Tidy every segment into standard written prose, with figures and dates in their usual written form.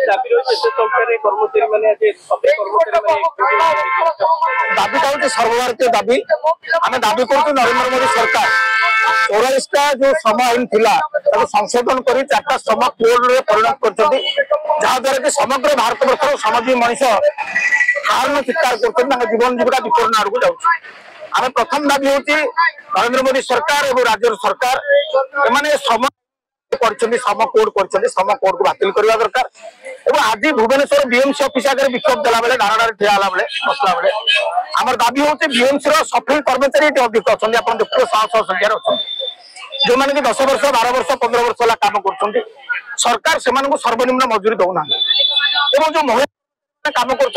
दाबी सर्वभारतीय दाबी आम दाबी कर नरेंद्र मोदी सरकार 44टा जो श्रम आईन थिला संशोधन कर 4टा श्रम कोड रे परिणत कर जहाद्वारा कि समग्र भारत वर्ष समाजी मनीष हार स्वीकार कर जीवन जीविका विपन्न आड़ को जाऊँ। आम प्रथम दाबी हूँ नरेंद्र मोदी सरकार और राज्य सरकार एमाने श्रम श्रम कोड श्रम कोड को बातिल करने दरकार। और आज भुवनेश्वर बीएमसी ऑफिस आगे विक्षोभ देला बेले धारणा ठिया बेले बसला बेले आम दाबी हूँ बीएमसी सफाई कर्मचारी अधिक अच्छा आप देखिए 100 संख्यार अच्छा जो मैंने कि 10 वर्ष 12 वर्ष 15 वर्ष है कम कर सरकार से सर्वनिम्न मजूरी दौना और जो महिला काम कर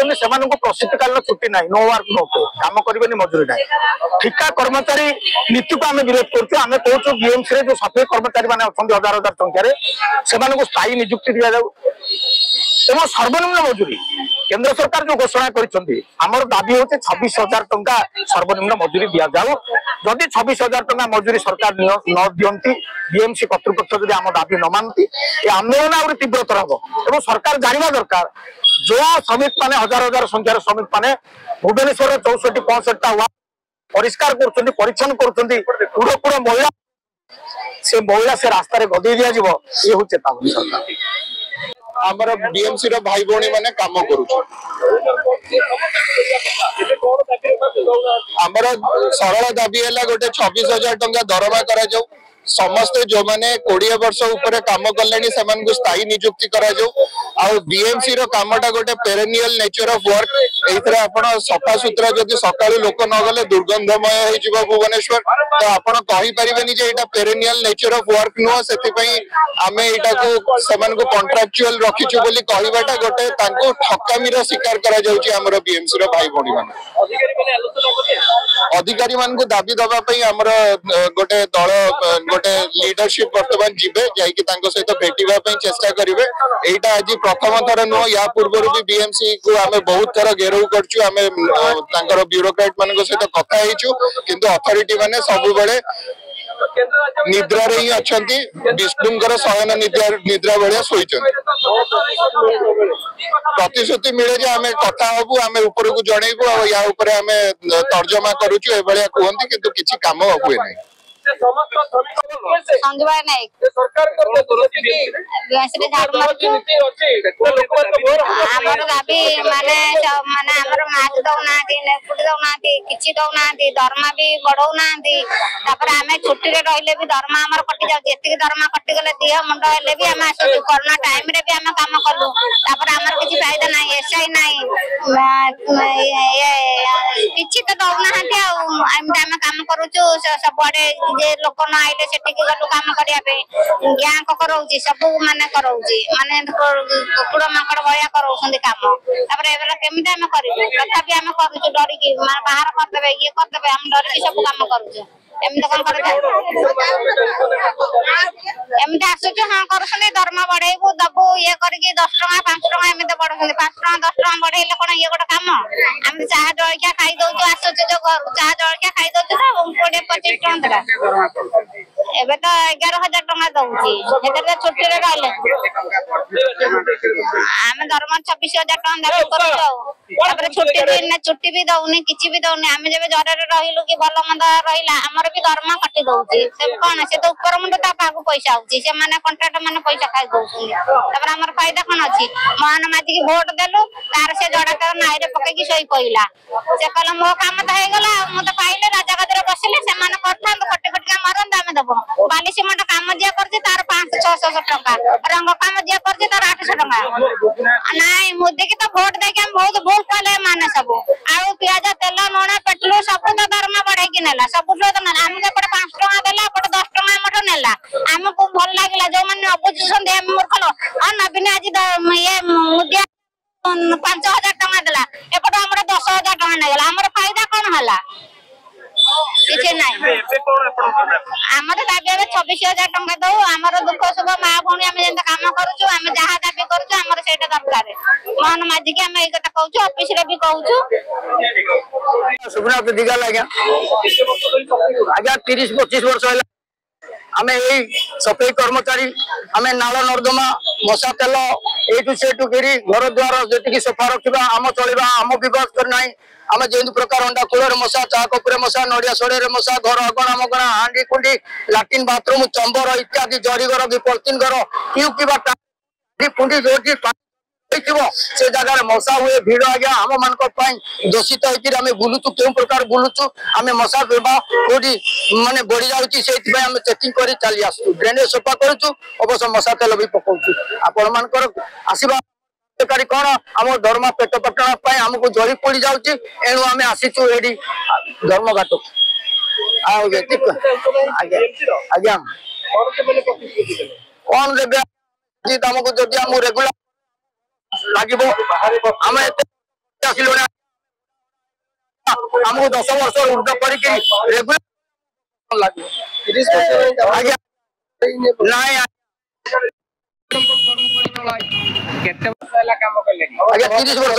प्रसिद्धकालीन छुट्टी ना नो वर्क नो पे कम करेंगे मजूरी ना ठिका कर्मचारी नीति को आम विरोध करें कहूँ बीएमसी जो सफाई कर्मचारी मैंने अच्छा हजार हजार संख्यार से स्थायी नियुक्ति दि जाऊ एवं सर्वनिम्न मजूरी केंद्र सरकार जो घोषणा कर दाबी हूँ 26,000 टंका सर्वनिम्न मजूरी दि जाऊ जदि 26,000 टंका मजूरी सरकार न दियंती बीएमसी कर्तृपक्ष जब आम दाबी न मानती आंदोलन आहुरी तीव्रतर हम और सरकार जानवा दरकार जो श्रमिक माने हजार हजार संख्यार श्रमिक माने भुवनेश्वर 64-65टा वार्ड परिष्कार करछन कर महिला से रास्तार गदे दि जाव ये हूँ चेतावनी सरकार आमर बीएमसी रो भाई भौणी माने काम करूछु आमर सरल दाबी है गोटे 26,000 टंका दरमा करा जाऊ समस्ते जो माने 20 वर्ष ऊपर काम कले स्थायी नियुक्ति करा जाऊ आउ बीएमसी रो कामटा गोटे पेरेनियल नेचर ऑफ वर्क एथरे आपण सफा सुतरा जदि सकाळु लोक न गले दुर्गंधमय होई जिवो भुवनेश्वर तो आपण कहि परिबेनी जे एटा पेरेनियल नेचर ऑफ वर्क नो सेति पई आमे एटा को समान को कॉन्ट्रैक्चुअल रखिछु बोली कहिबाटा गोटे तांको ठकामीर शिकार करा जाउची हमरो बीएमसी रो भाई भौणी माने अधिकारी मान को दाबी दबा पई हमरो गोटे दल गोटे लीडरशिप वर्तमान जीवे जाइकी तांको सहित भेटिबा पई चेष्टा करिवे एटा आज प्रथम थर नुह या पूर्व भी बीएमसी को आम बहुत थर घेराव कर ब्यूरोक्रेट मान सहित कथा होइछु किंतु अथॉरिटी माने सब बेले निद्रा रे ही अछंती विष्णुंकर शयन निद्रा बेले सोइछन प्रतिश्रुति मिले जे आमे कथा हबु आमे ऊपर को जणैबु आ या ऊपर आमे तर्जमा करूछु ए बेले कहंती किंतु किछि काम होए नै संजय नायक सरकार दाबी माने हमर माछ दौना नेकुटी दौना किछि दौना दरमा भी बढ़ौना आमे छुट्टी रे रहिले भी दरमा हमर कटि जाउ जेति दरमा कटि गले दिह मुंड हेले भी आमे आसु कोरोना टाइम रे भी आमे काम करलु हमर किछि फायदा नाही एसआई नाही किछि त दौना हते आमे काम करूछु सबडे जे लोक न आइले सेठी गलु काम करिया पे ग्यां को करौजी सब माने करौजी माने कुकुड़ माकड़ भया करौछन काम तापर एबेला केमिता हम करिबो तथापि हम करूछु डरी की बाहर कर देबे ये कर देबे हम डरी की सब काम करूछु एमिता कोन करे एमिता आसुछु हां करछने दरमा बढ़ाइबो दबो ये करके 10 टका 5 टका एमिता बढ़छने 5 टका 10 टका बढ़ाइले कोन ये गोटे काम हम चाह जळकिया खाइ दउछु आसुछु जो घर चाह जळकिया खाइ दउछु ना 20-25 टका एबे तो 11,000 टका दउची हेतरे छुट्टी रे रहले हम दरमा 26,000 टका दाबी करछौ तापर छुट्टी भी दउनी किछि भी दउनी हम जेबे जरे रे रहिलु कि भलो मंद रहिला हमर भी दरमा कटि दउची से कोन से तो ऊपर मुंड ता पागु पैसा आउची से माने कॉन्ट्रैक्ट माने पैसा खाइ दउची तापर हमर फायदा कोन अछि मान माजी की वोट देलु तार से जडा कर नाइरे पके की सही पहिला से कहला मो काम त हे गला मो त पाइले राजा गदरे बसिले से माने करथां कटि कटि मारन दामे दबो बाली सिमेंट काम दिया करछि तार 500-600 टका रंग काम दिया करछि तार 800 टका नाइ मोदी की तो वोट दे के हम बहुत भूल कले माने सब आउ प्याज तेल नोना पेट्रोल सब तो दरमा बढ़ाई कि नेला सब जो तो हम के 5 टका देला 10 टका मठ नेला हमको भल लागला जो माने अपोजिशन दे मूर्खलो आ नबीन आज ये मुदिया 5,000 टका देला एपट हमर 10,000 टका नेला हमर फायदा कोन हला किछि नाही हमर दाबी 26,000 टका दउ हमर दुख सुख मा भौणी हम जेंता काम करूछु हम जहा दाबी करूछु हमर सेटा दरकार मोहन माजी के हम ए कथा कहूछु ऑफिस रे भी कहूछु सुबना तो दिगा लागा आजा 30-25 वर्ष हला हमें यही सफाई कर्मचारी हमें नाला नर्दमा मशा तेल एठू सेठू गिरी घर द्वार जी सफा रखा आम चलवा आम विवाद करना आम जो प्रकार अंडा कूलर मशा चा कपुरे मशा नड़िया सड़े मशा घर अगणा मगणा हांडी कुंडी लाट्रिन बाथरूम चंबर इत्यादि जरी घर कि पलिथिन घर कि पुंडी जो से जगह मशा हुए भिड़ आज्ञा आम मान दूषित होकर बुलुचु क्यों प्रकार बुलुचु आम मशा कौटी माने बढ़ी जाऊँ चेकिंग कर चली आसु ड्रेनेज सफा करुचु अवश्य मशा तेल भी पकाउछु आपण मानकर आसवा कौन आम धर्म पेट पटना आमको जरी पड़ जाऊँगी एणु आम आसीचु ये धर्मघाट आज्ञा कौन देवे तुमको जदि आम रेगुलर लगे आम आमको 10 वर्ष ऊर्ध कर तीस वर्ष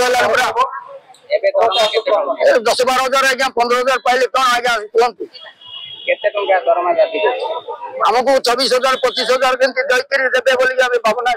10-12 हजार आज्ञा 15,000 पाइले कौन आज्ञा कहतु आमको 24,000 25,000 देवे बोली भावना